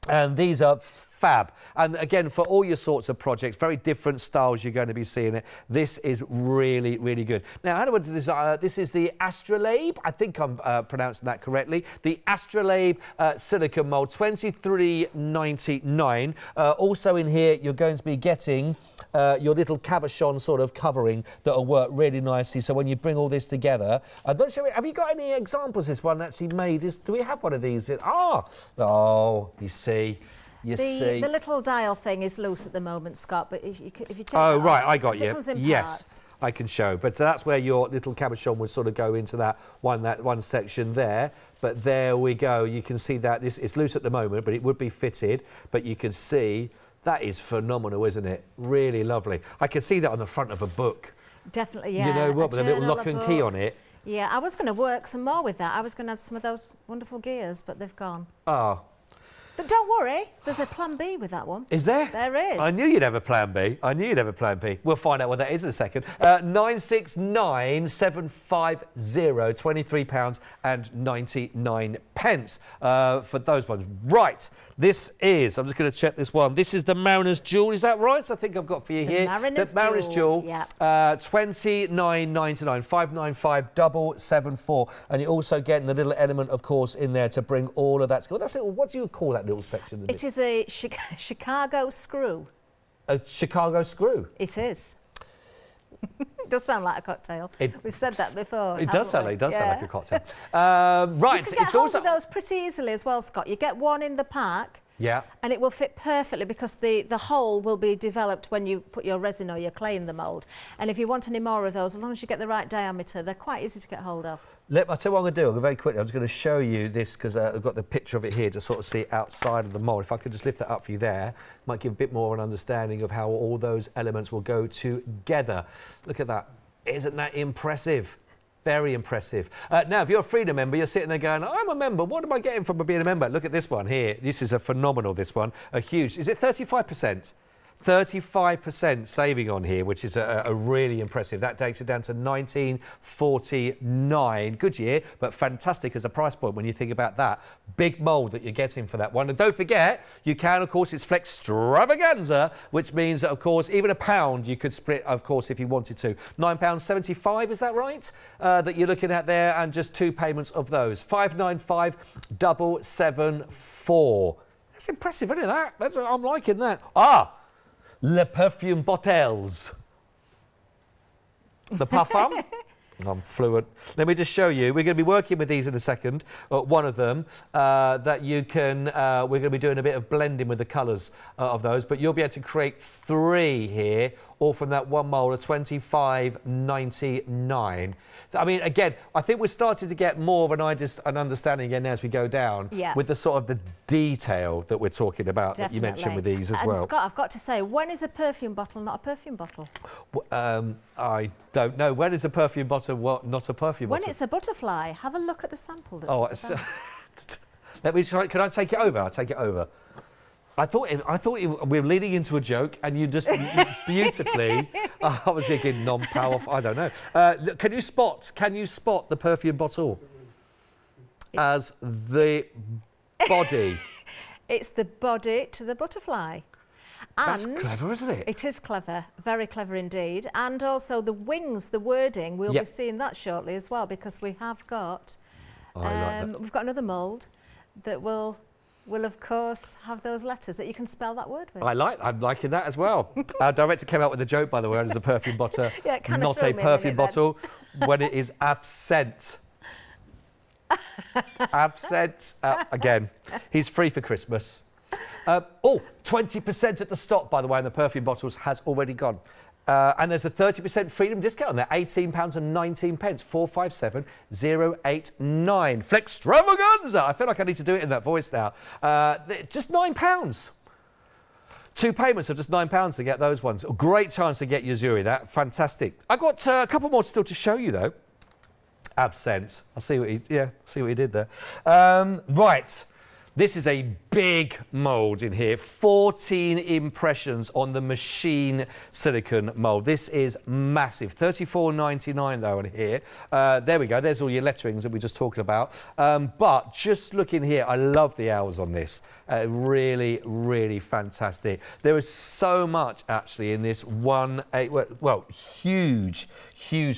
And these are fab. And again, for all your sorts of projects, very different styles you're going to be seeing it. This is really, really good. Now, how do I do this? This is the Astrolabe. I think I'm pronouncing that correctly. The Astrolabe silicone mold, $23.99. Also in here, you're going to be getting your little cabochon sort of covering that will work really nicely. So when you bring all this together, have you got any examples of this one actually made? Do we have one of these? Oh, you see. The little dial thing is loose at the moment, Scott, but if you take it right, off, I got you. It comes in yes, parts. I can show. But that's where your little cabochon would sort of go into that one section there. But there we go. You can see that it's loose at the moment, but it would be fitted. But you can see that is phenomenal, isn't it? Really lovely. I can see that on the front of a book. Definitely, yeah. You know what? With a little lock and key on it. Yeah, I was going to work some more with that. I was going to add some of those wonderful gears, but they've gone. Oh. But don't worry, there's a plan B with that one. Is there? There is. I knew you'd have a plan B. We'll find out what that is in a second. 969750, £23.99 for those ones. Right, this is, I'm just going to check this one. This is the Mariner's Jewel, is that right? I think I've got for you here. Mariner's Jewel. Yeah. $29.99, 595-774. And you're also getting the little element, of course, in there to bring all of that. What do you call that little section? It is a Chicago screw. A Chicago screw? It is. It does sound like a cocktail. We've said that before. It does sound like a cocktail. Right. You can get hold of those pretty easily as well, Scott. You get one in the pack. Yeah. And it will fit perfectly because the hole will be developed when you put your resin or your clay in the mould. And if you want any more of those, as long as you get the right diameter, they're quite easy to get hold of. I'll tell you what I'm going to do. Very quickly, I'm just going to show you this because I've got the picture of it here to sort of see outside of the mould. If I could just lift that up for you there, might give a bit more of an understanding of how all those elements will go together. Look at that. Isn't that impressive? Very impressive. Now, if you're a Freedom member, you're sitting there going, I'm a member. What am I getting from being a member? Look at this one here. This is a phenomenal, this one. A huge. Is it 35%? 35% saving on here, which is a really impressive. That takes it down to 1949. Good year, but fantastic as a price point when you think about that. Big mould that you're getting for that one. And don't forget, you can, of course, it's Flextravaganza, which means that, of course, even £1 you could split, of course, if you wanted to. £9.75, is that right? That you're looking at there, and just 2 payments of those. 595,774. That's impressive, isn't it? I'm liking that. Ah! Le perfume bottles. The parfum. I'm fluent. Let me just show you. We're going to be working with these in a second. One of them that you can. We're going to be doing a bit of blending with the colours of those, but you'll be able to create 3 here, all from that one mould of £25.99. I mean, again, I think we're starting to get more of an understanding again as we go down with the sort of the detail that we're talking about that you mentioned with these as well. Scott, I've got to say, when is a perfume bottle not a perfume bottle? I don't know. When is a perfume bottle not a perfume bottle? When it's a butterfly. Have a look at the sample. That's let me try. Can I take it over? I'll take it over. I thought we were leading into a joke, and you just beautifully. I was thinking non-powerful. I don't know. Can you spot the perfume bottle as the body? It's the body to the butterfly. That's clever, isn't it? It is clever, very clever indeed. And also the wings, the wording. We'll be seeing that shortly as well, because we have got. We've got another mould that will of course have those letters that you can spell that word with. I'm liking that as well. Our director came out with a joke, by the way, as a perfume bottle, not a perfume bottle, when it is absent. Absent. Again, he's free for Christmas. 20% at the stop, by the way, and the perfume bottles has already gone. And there's a 30% freedom discount on there, £18.19, 457089. Flextravaganza! I feel like I need to do it in that voice now. Just £9. 2 payments of just £9 to get those ones. A great chance to get your Zuri. That fantastic. I got a couple more still to show you though. Absent. I see what he did there. Right. This is a big mould in here, 14 impressions on the machine silicone mould. This is massive, £34.99 though on here. There we go, there's all your letterings that we were just talking about. But just looking here, I love the owls on this. Really, really fantastic. There is so much actually in this huge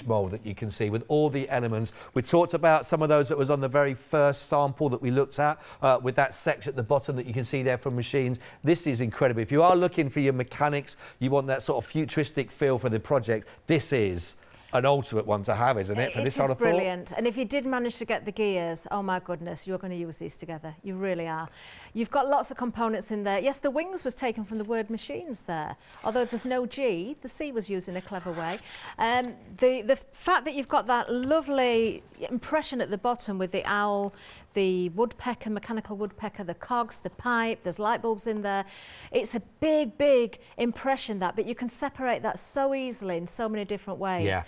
mould that you can see with all the elements. We talked about some of those that was on the very first sample that we looked at with that section at the bottom that you can see there from machines. This is incredible. If you are looking for your mechanics, you want that sort of futuristic feel for the project, this is an ultimate one to have, isn't it? For this sort of thought. It is brilliant. And if you did manage to get the gears, oh my goodness, you're going to use these together. You really are. You've got lots of components in there. Yes, the wings was taken from the word machines there. Although there's no G, the C was used in a clever way. The fact that you've got that lovely impression at the bottom with the owl, the woodpecker, mechanical woodpecker, the cogs, the pipe, there's light bulbs in there. It's a big, big impression but you can separate that so easily in so many different ways. Yeah.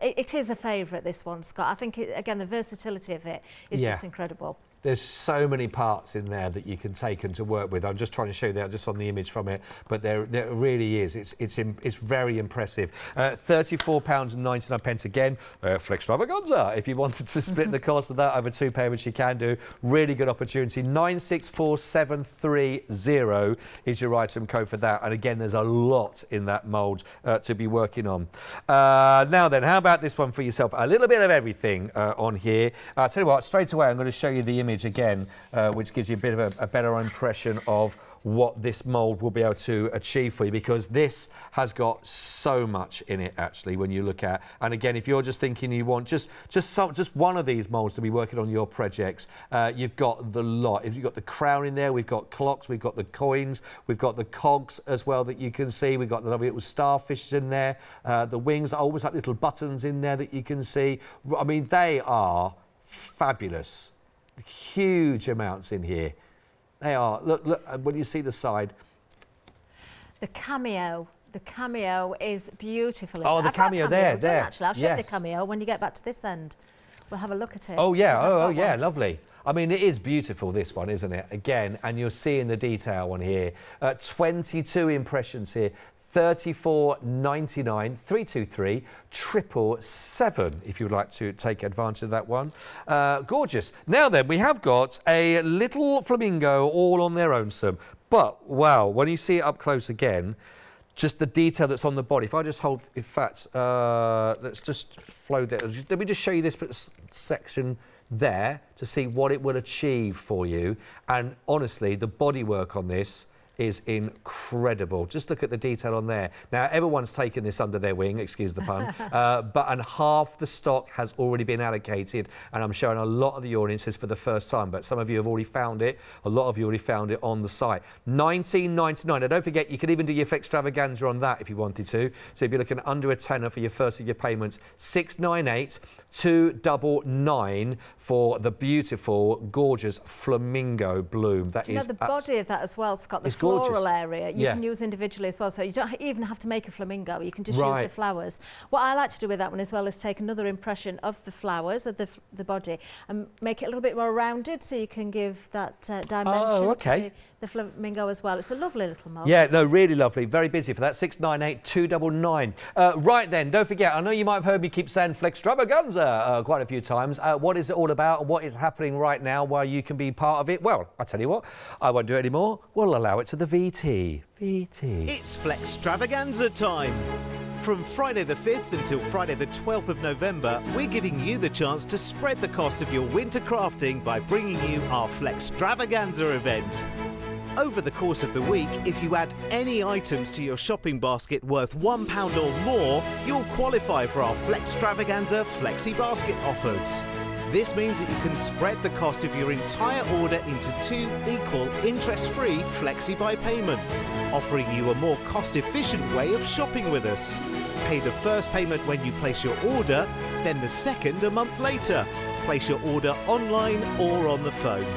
It is a favourite, this one, Scott. I think, again, the versatility of it is just incredible. There's so many parts in there that you can take and to work with. I'm just trying to show you that just on the image from it, but there really is. It's very impressive. £34.99 again. Flextravaganza. If you wanted to split the cost of that over 2 payments, you can do. Really good opportunity. 964730 is your item code for that. And again, there's a lot in that mould to be working on. Now then, how about this one for yourself? A little bit of everything on here. I'll tell you what, straight away, I'm going to show you the image again, which gives you a bit of a better impression of what this mould will be able to achieve for you, because this has got so much in it actually when you look at. And again, if you're just thinking you want just one of these moulds to be working on your projects, you've got the lot. If you've got the crown in there, we've got clocks, we've got the coins, we've got the cogs as well that you can see, we've got the lovely little starfish in there, the wings are almost like little buttons in there that you can see. I mean, they are fabulous. Huge amounts in here. They are. Look, when you see the side. The cameo is beautiful. Oh, the cameo there. Actually, I'll show you the cameo when you get back to this end. We'll have a look at it. Oh, yeah. Oh, yeah. Lovely. I mean, it is beautiful, this one, isn't it? Again, and you're seeing the detail on here. 22 impressions here. 34.99, 323 777 if you would like to take advantage of that one. Gorgeous. Now then, we have got a little flamingo all on their own, Sam. But, wow, when you see it up close again, just the detail that's on the body. If I just hold, in fact, let's just flow there. Let me just show you this section there to see what it will achieve for you. And honestly, the bodywork on this is incredible. Just look at the detail on there. Now, everyone's taken this under their wing, excuse the pun, and half the stock has already been allocated, and I'm showing a lot of the audiences for the first time, but some of you have already found it. A lot of you already found it on the site. $19.99. Now, don't forget, you could even do your Flextravaganza on that if you wanted to. So if you're looking under a tenner for your first of your payments, $698. $299 for the beautiful, gorgeous Flamingo Bloom. That is the body of that as well, Scott, the floral area, you can use individually as well. So you don't even have to make a flamingo, you can just use the flowers. What I like to do with that one as well is take another impression of the flowers, of the body, and make it a little bit more rounded so you can give that dimension to the flamingo as well. It's a lovely little mould. Yeah, no, really lovely. Very busy for that. $698, $299. Right then, don't forget, I know you might have heard me keep saying Flextravaganza quite a few times. What is it all about and what is happening right now while you can be part of it? Well, I tell you what, I won't do it anymore. We'll allow it to the VT. VT. It's Flextravaganza time. From Friday the 5th until Friday the 12th of November, we're giving you the chance to spread the cost of your winter crafting by bringing you our Flextravaganza event. Over the course of the week, if you add any items to your shopping basket worth £1 or more, you'll qualify for our Flextravaganza Flexi Basket offers. This means that you can spread the cost of your entire order into 2 equal interest-free Flexi Buy payments, offering you a more cost-efficient way of shopping with us. Pay the first payment when you place your order, then the second a month later. Place your order online or on the phone.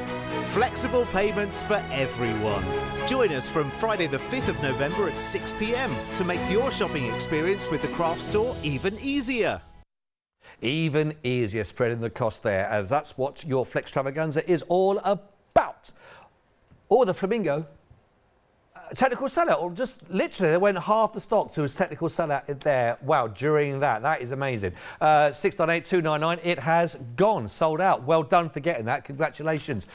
Flexible payments for everyone. Join us from Friday the 5th of November at 6 p.m. to make your shopping experience with the craft store even easier. Even easier, spreading the cost there, as that's what your Flextravaganza is all about. Or the Flamingo technical sellout, or just literally they went half the stock to a technical sellout there. Wow, during that is amazing. 698-299, it has gone, sold out. Well done for getting that. Congratulations.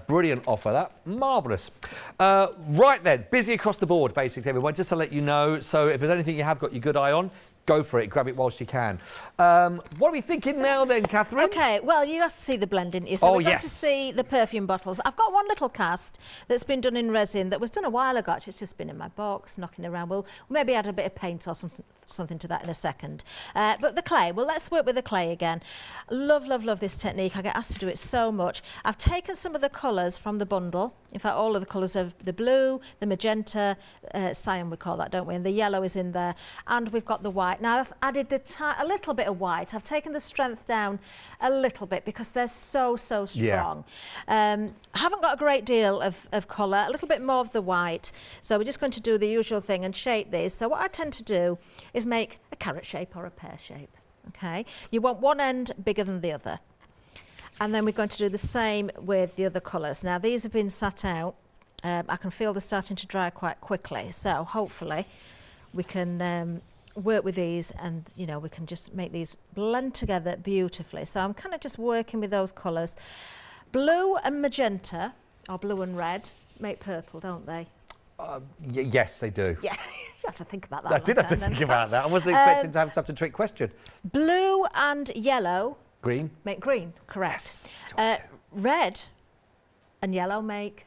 Brilliant offer, that. Marvellous. Right then, busy across the board, basically, everyone, just to let you know. So if there's anything you have got your good eye on, go for it, grab it whilst you can. What are we thinking now then, Kathryn? OK, well, you have to see the blending. So we're going to see the perfume bottles. I've got one little cast that's been done in resin that was done a while ago. Actually, it's just been in my box, knocking around. We'll maybe add a bit of paint or something to that in a second. But the clay, well, let's work with the clay again. Love, love, love this technique. I get asked to do it so much. I've taken some of the colours from the bundle. In fact, all of the colours of the blue, the magenta, cyan we call that, don't we? And the yellow is in there. And we've got the white. Now, I've added a little bit of white. I've taken the strength down a little bit because they're so strong. I haven't got a great deal of colour, a little bit more of the white. So we're just going to do the usual thing and shape these. So what I tend to do is make a carrot shape or a pear shape. Okay, you want one end bigger than the other. And then we're going to do the same with the other colours. Now, these have been sat out. I can feel they're starting to dry quite quickly. So hopefully we can work with these and, you know, we can just make these blend together beautifully. So I'm kind of just working with those colours. Blue and magenta, or blue and red, make purple, don't they? Yes, they do. Yeah, you have to think about that. I did have to think about that. I wasn't expecting to have such a trick question. Blue and yellow. Green. Make green, correct. Yes, red and yellow make?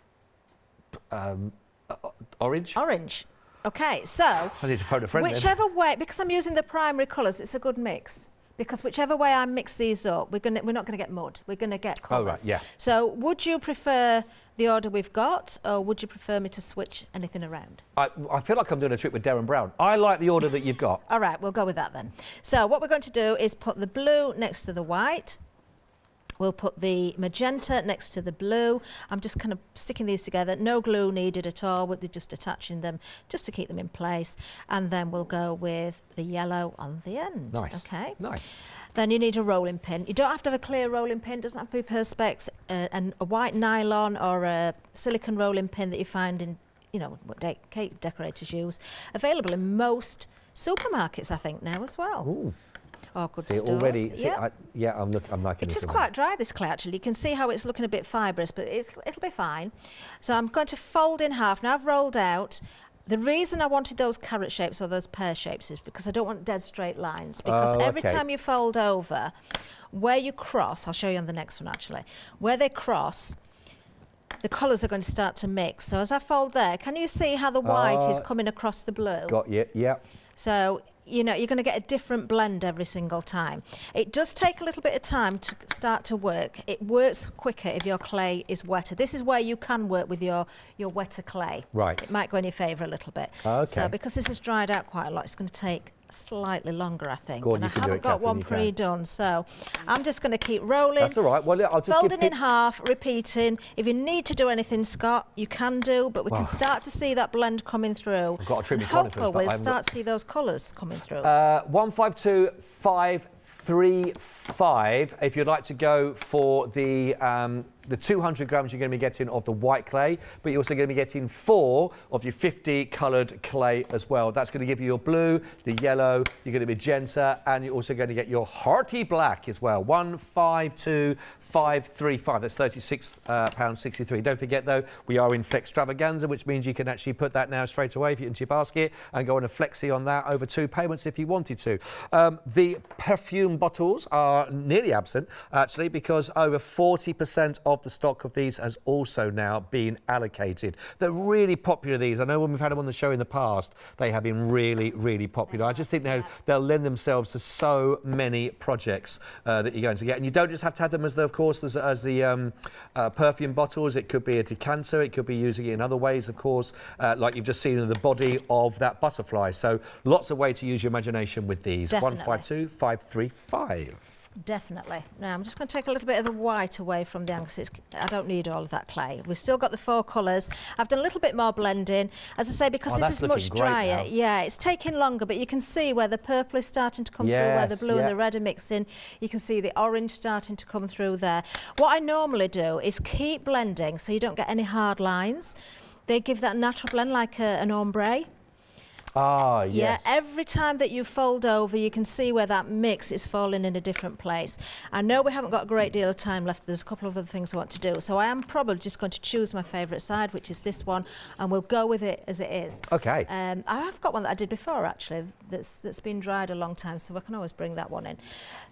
Orange. Orange. Okay, so I need to phone a friend whichever way, because I'm using the primary colours, it's a good mix. Because whichever way I mix these up, we're not going to get mud. We're going to get colours. Oh, right, yeah. So would you prefer the order we've got, or would you prefer me to switch anything around? I feel like I'm doing a trick with Darren Brown. I like the order that you've got. All right, we'll go with that then. So what we're going to do is put the blue next to the white. We'll put the magenta next to the blue. I'm just kind of sticking these together. No glue needed at all, but they're just attaching them just to keep them in place. And then we'll go with the yellow on the end. Nice. Okay. Nice. Then you need a rolling pin. You don't have to have a clear rolling pin. It doesn't have to be perspex. And a white nylon or a silicone rolling pin that you find in, you know, what cake decorators use. Available in most supermarkets, I think, now as well. Ooh. Oh, good See, stores. already, Yeah. I'm liking It this is one. quite dry, this clay, actually. You can see how it's looking a bit fibrous, but it'll be fine. So I'm going to fold in half. Now I've rolled out. The reason I wanted those carrot shapes or those pear shapes is because I don't want dead straight lines. Because every time you fold over, where you cross, I'll show you on the next one actually, where they cross, the colours are going to start to mix. So as I fold there, can you see how the white is coming across the blue? Got you, yeah. So, you know, you're going to get a different blend every single time. It does take a little bit of time to start to work. It works quicker if your clay is wetter. This is where you can work with your wetter clay. Right. It might go in your favour a little bit. Okay. So because this has dried out quite a lot, it's going to take slightly longer, I think. Go on, and you I can do haven't it, got Kathryn, one you can. pre-done, so I'm just going to keep rolling. That's all right. Well, I'll just Folding in half, repeating. If you need to do anything, Scott, you can do, but we can start to see that blend coming through. I've got to trim my And conifers, hopefully but we'll I'm start to see those colours coming through. 152535. If you'd like to go for the 200 grams, you're going to be getting of the white clay, but you're also going to be getting 4 of your 50 coloured clay as well. That's going to give you your blue, the yellow, you're going to be magenta, and you're also going to get your hearty black as well. 152535. That's £36.63. Don't forget though, we are in Flextravaganza, which means you can actually put that now straight away into your basket and go on a flexi on that over 2 payments if you wanted to. The perfume bottles are nearly absent actually, because over 40% of the stock of these has also now been allocated. They're really popular, these. I know when we've had them on the show in the past, they have been really, really popular. I just think they'll lend themselves to so many projects that you're going to get. And you don't just have to have them as the, of course, as the perfume bottles. It could be a decanter. It could be using it in other ways, of course, like you've just seen in the body of that butterfly. So lots of way to use your imagination with these. Definitely. 152535. Definitely. Now I'm just going to take a little bit of the white away from the angle. I don't need all of that clay. We've still got the 4 colours. I've done a little bit more blending. As I say, because this is much drier, yeah, it's taking longer, but you can see where the purple is starting to come through, where the blue and the red are mixing. You can see the orange starting to come through there. What I normally do is keep blending so you don't get any hard lines. They give that natural blend like an ombre. Ah, yes. Yeah, every time that you fold over, you can see where that mix is falling in a different place. I know we haven't got a great deal of time left. There's a couple of other things I want to do. So I am probably just going to choose my favourite side, which is this one, and we'll go with it as it is. Okay. I have got one that I did before, actually, that's been dried a long time, so I can always bring that one in.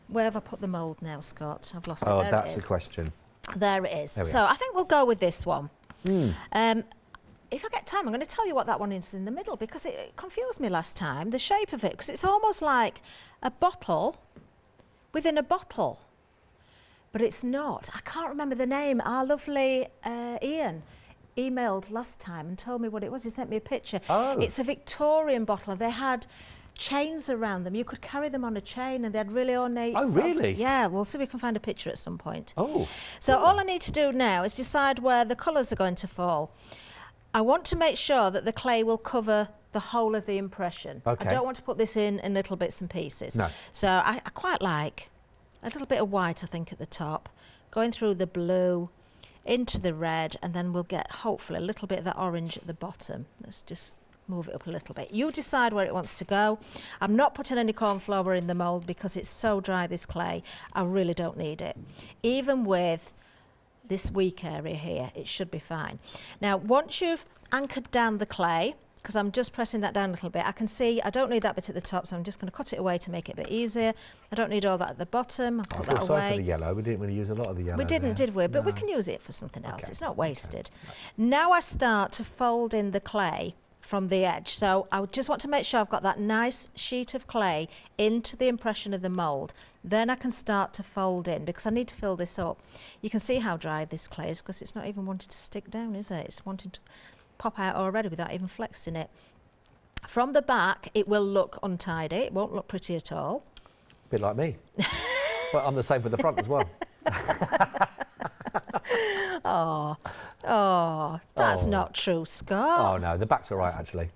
Where have I put the mould now, Scott? I've lost it. Oh, There that's it the is. question. There it is. There we So are. I think we'll go with this one. If I get time, I'm going to tell you what that one is in the middle, because it confused me last time, the shape of it, because it's almost like a bottle within a bottle. But it's not. I can't remember the name. Our lovely Ian emailed last time and told me what it was. He sent me a picture. Oh. It's a Victorian bottle. They had chains around them. You could carry them on a chain, and they had really ornate. Oh, really? Yeah, we'll see if we can find a picture at some point. Oh. So all I need to do now is decide where the colours are going to fall. I want to make sure that the clay will cover the whole of the impression. Okay. I don't want to put this in little bits and pieces. No. So I quite like a little bit of white, I think, at the top, going through the blue, into the red, and then we'll get, hopefully, a little bit of that orange at the bottom. Let's just move it up a little bit. You decide where it wants to go. I'm not putting any corn flour in the mould because it's so dry, this clay. I really don't need it. Even with this weak area here, it should be fine. Now, once you've anchored down the clay, because I'm just pressing that down a little bit, I can see I don't need that bit at the top, so I'm just going to cut it away to make it a bit easier. I don't need all that at the bottom. I'll put that Sorry for away. the yellow. We didn't really use a lot of the yellow. We didn't, did we? But we No. can use it for something else. Okay. It's not wasted. Now I start to fold in the clay from the edge. So I just want to make sure I've got that nice sheet of clay into the impression of the mould. Then I can start to fold in, because I need to fill this up. You can see how dry this clay is, because it's not even wanting to stick down, is it? It's wanting to pop out already without even flexing it. From the back, it will look untidy. It won't look pretty at all. Bit like me. But I'm the same with the front as well. Oh, that's not true, Scott. Oh no, the back's all right actually.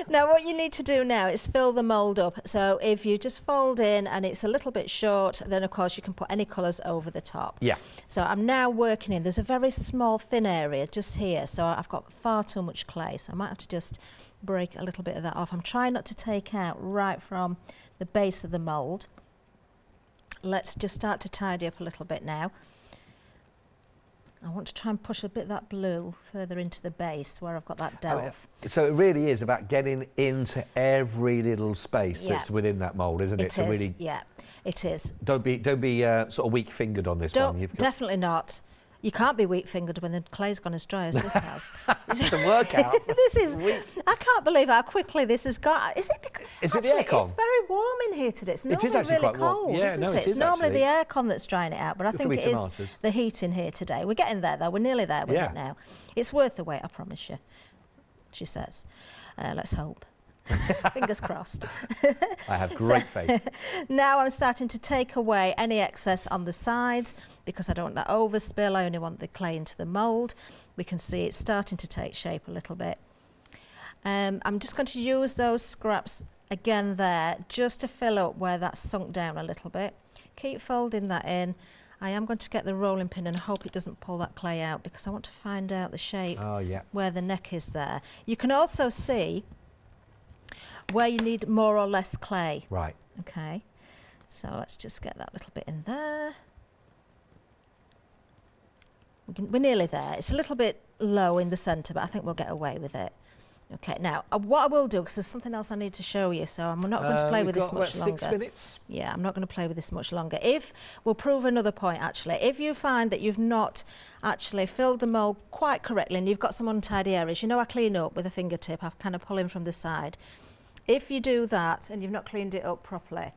Now what you need to do now is fill the mould up. So if you just fold in and it's a little bit short, then of course you can put any colours over the top. Yeah. So I'm now working in, there's a very small thin area just here, so I've got far too much clay, so I might have to just break a little bit of that off. I'm trying not to take out right from the base of the mould. Let's just start to tidy up a little bit now. I want to try and push a bit of that blue further into the base where I've got that delve. So it really is about getting into every little space that's within that mould, isn't it? It is, really, yeah, it is. Don't be sort of weak-fingered on this one. Definitely not. You can't be weak-fingered when the clay's gone as dry as this has. It's a workout. This is. I can't believe how quickly this has gone. Is it because is it the aircon? It's very warm in here today. It's normally actually really quite warm. cold, Yeah, isn't no, it? It's normally the aircon that's drying it out, but I think it is the heat in here today. We're getting there though. We're nearly there with it now. It's worth the wait, I promise you. She says. Let's hope. Fingers crossed. I have great faith. Now I'm starting to take away any excess on the sides because I don't want that overspill. I only want the clay into the mould. We can see it's starting to take shape a little bit. I'm just going to use those scraps again there just to fill up where that's sunk down a little bit. Keep folding that in. I am going to get the rolling pin and hope it doesn't pull that clay out because I want to find out the shape where the neck is there. You can also see where you need more or less clay. Right. Okay. So let's just get that little bit in there. We're nearly there. It's a little bit low in the centre, but I think we'll get away with it. Okay, now what I will do, because there's something else I need to show you, so I'm not going to play with this much longer. 6 minutes? Yeah, I'm not going to play with this much longer. We'll prove another point actually. If you find that you've not actually filled the mould quite correctly and you've got some untidy areas, you know I clean up with a fingertip, I kind of pull in from the side. If you do that and you've not cleaned it up properly,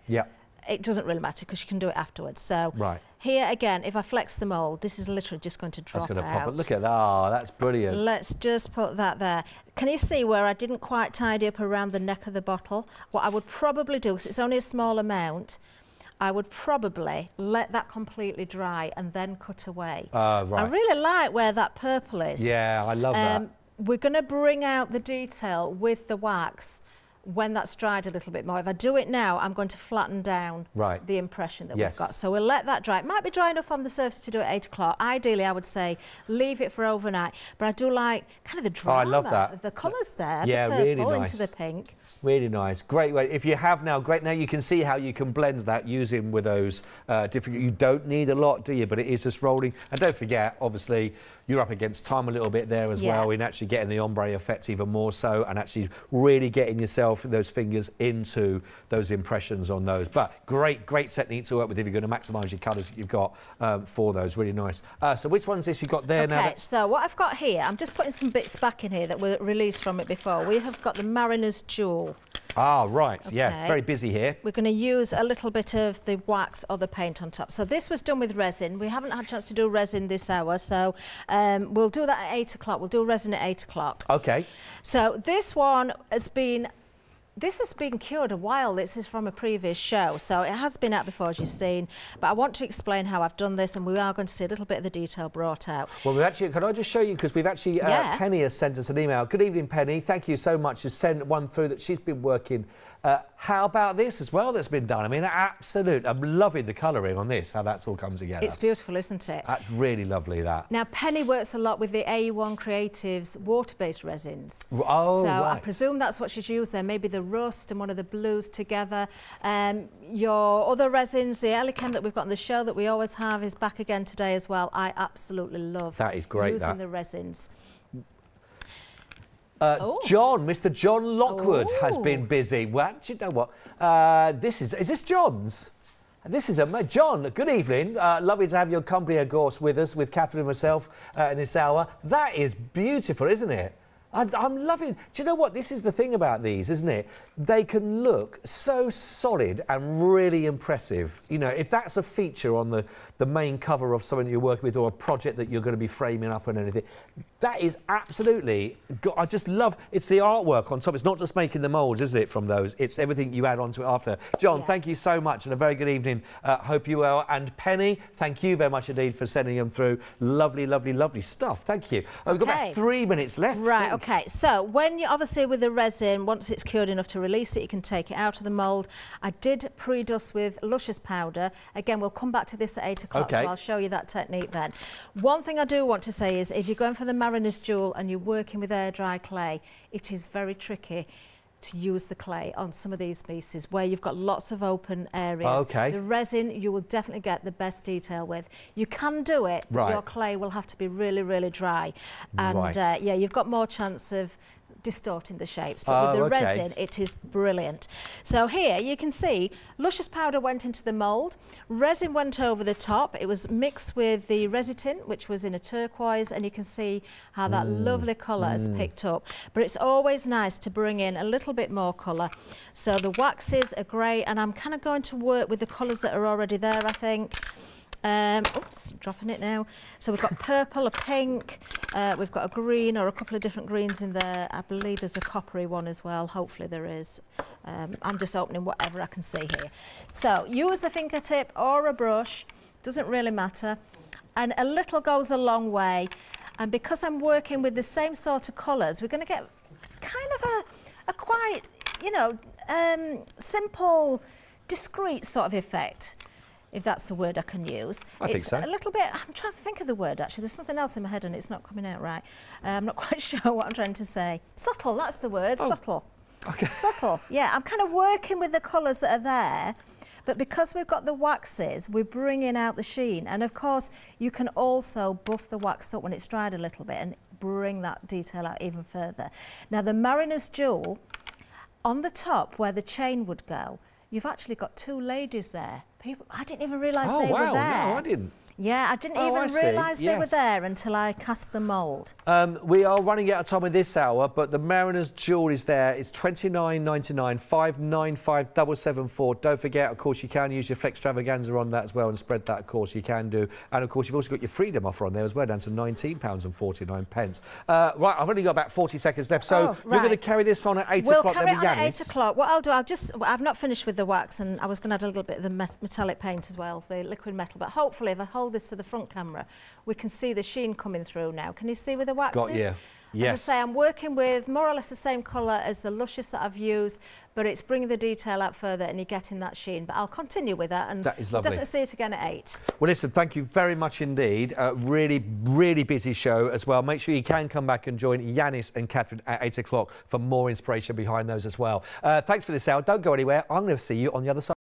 it doesn't really matter because you can do it afterwards. So here again, if I flex the mould, this is literally just going to drop out. Look at that, oh, that's brilliant. Let's just put that there. Can you see where I didn't quite tidy up around the neck of the bottle? What I would probably do, because it's only a small amount, I would probably let that completely dry and then cut away. I really like where that purple is. Yeah, I love that. We're going to bring out the detail with the wax when that's dried a little bit more. If I do it now, I'm going to flatten down the impression that we've got. So we'll let that dry. It might be dry enough on the surface to do at 8 o'clock. Ideally, I would say leave it for overnight. But I do like kind of the drama of the colours there. Yeah, the purple really nice. into the pink. Really nice. Great way. If you have now, great. Now you can see how you can blend that using with those different. You don't need a lot, do you? But it is just rolling. And don't forget, obviously, you're up against time a little bit there as well in actually getting the ombre effect even more so and actually really getting yourself, those fingers into those impressions on those. But great technique to work with if you're going to maximise your colours that you've got for those. Really nice. So which one's this you've got there now? Okay, so what I've got here, I'm just putting some bits back in here that were released from it before. We have got the Mariner's Jewel. Ah, right. Okay. Yeah, very busy here. We're going to use a little bit of the wax or the paint on top. So this was done with resin. We haven't had a chance to do resin this hour, so we'll do that at 8 o'clock. We'll do resin at 8 o'clock. Okay. So this one has been... This has been cured a while. This is from a previous show, so it has been out before, as you've seen. But I want to explain how I've done this, and we are going to see a little bit of the detail brought out. Well, we've actually, can I just show you, because we've actually, Penny has sent us an email. Good evening, Penny. Thank you so much. She's sent one through that she's been working. How about this as well that's been done? I mean, absolute. I'm loving the colouring on this, how that's all come together. It's beautiful, isn't it? That's really lovely, that. Now, Penny works a lot with the AE1 Creatives water-based resins. Oh, so right. I presume that's what she's used there, maybe the rust and one of the blues together. Your other resins, the Elichem that we've got on the show that we always have is back again today as well. I absolutely love that is great, using the resins. John, Mr. John Lockwood has been busy. Well, do you know what? Is this John's? This is John, good evening. Lovely to have your company, of course, with us, with Kathryn and myself in this hour. That is beautiful, isn't it? I'm loving... Do you know what? This is the thing about these, isn't it? They can look so solid and really impressive. You know, if that's a feature on the the main cover of something you're working with or a project that you're going to be framing up and anything. That is absolutely, I just love, it's the artwork on top. It's not just making the moulds, is it, from those? It's everything you add onto it after. John, thank you so much and a very good evening. Hope you well. And Penny, thank you very much indeed for sending them through. Lovely, lovely, lovely stuff. Thank you. We've got about 3 minutes left. Right, okay. So when you obviously with the resin, once it's cured enough to release it, you can take it out of the mould. I did pre-dust with luscious powder. Again, we'll come back to this at 8 o'clock, so I'll show you that technique then. One thing I do want to say is if you're going for the Mariner's Jewel and you're working with air dry clay, it is very tricky to use the clay on some of these pieces where you've got lots of open areas. The resin you will definitely get the best detail with. You can do it, but your clay will have to be really, really dry. And yeah, you've got more chance of distorting the shapes, but with the resin it is brilliant. So here you can see luscious powder went into the mould, resin went over the top, it was mixed with the Resitint, which was in a turquoise, and you can see how that lovely colour has picked up. But it's always nice to bring in a little bit more colour. So the waxes are great, and I'm kind of going to work with the colours that are already there, I think. Oops, dropping it now. So we've got purple, a pink, we've got a green or a couple of different greens in there. I believe there's a coppery one as well. Hopefully there is. I'm just opening whatever I can see here. So use a fingertip or a brush, doesn't really matter. And a little goes a long way. And because I'm working with the same sort of colours, we're going to get kind of a quite, you know, simple, discreet sort of effect. If that's the word I can use. I think so. A little bit, I'm trying to think of the word actually, there's something else in my head and it's not coming out right. I'm not quite sure what I'm trying to say. Subtle, that's the word, subtle. Okay. Subtle, yeah, I'm kind of working with the colours that are there, but because we've got the waxes, we're bringing out the sheen. And of course, you can also buff the wax up when it's dried a little bit and bring that detail out even further. Now the Mariner's Jewel, on the top where the chain would go, you've actually got two ladies there. I didn't even realise they were there. No, I didn't. Yeah, I didn't even realise they were there until I cast the mould. We are running out of time in this hour, but the Mariner's Jewel is there. It's $29.99, $595,774. Don't forget, of course, you can use your Flextravaganza on that as well and spread that, of course, you can do. And, of course, you've also got your Freedom offer on there as well, down to £19.49. Right, I've only got about 40 seconds left, so you're going to carry this on at 8 o'clock. We'll carry it on at 8 o'clock. What I'll do, I've not finished with the wax, and I was going to add a little bit of the metallic paint as well, the liquid metal, but hopefully if I hold this to the front camera, we can see the sheen coming through now. Can you see with the waxes? Got you. Yes. As I say, I'm working with more or less the same colour as the luscious that I've used, but it's bringing the detail out further and you're getting that sheen. But I'll continue with that and that is lovely. Definitely see it again at 8. Well, listen, thank you very much indeed. Really, really busy show as well. Make sure you can come back and join Yanis and Kathryn at 8 o'clock for more inspiration behind those as well. Thanks for this hour. Don't go anywhere. I'm going to see you on the other side.